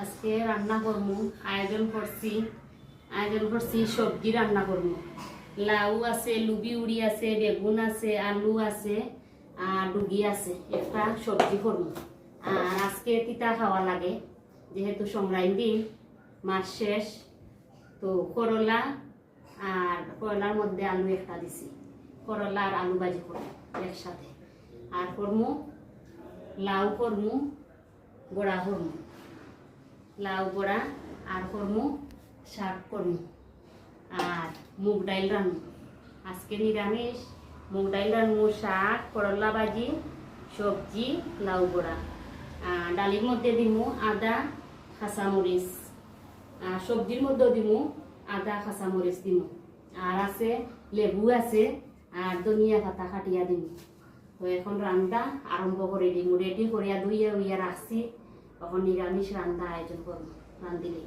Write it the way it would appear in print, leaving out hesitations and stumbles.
আজকে রান্না করবো, আয়োজন করছি সবজি রান্না করবো। লাউ আছে, লুবি উড়ি আছে, বেগুন আছে, আলু আছে আর ডুগি আছে। একটা সবজি করবো। আর আজকে তিতা খাওয়া লাগে, যেহেতু সংক্রান্তি মাস শেষ। তো করলা আর করলার মধ্যে আলু একটা দিছি, করলা আর আলু ভাজি করবো একসাথে। আর করবো লাউ, করবো বড়া, করবো লাউ বড়া, আর করবো শাক করবো, আর মুগ ডাইল রান্নু। আজকে নিরামিষ, মুগ ডাইল রান্নু, শাক, করলা ভাজি, সবজি, লাউ বড়া। ডালির মধ্যে দিমু আদা, কাঁচামরিচ। সবজির মধ্যেও দিমু আদা, কাঁচামরিচ দিমু। আর আছে লেবু আছে, আর ধনিয়া পাতা কাটিয়া দিমু। তো এখন রান্না আরম্ভ করে দিমু। রেডি করিয়া ধুইয়া উইয়া রাখছি। এখন নিরামিষ রান্না আয়োজন করবো, রান্ধিলে।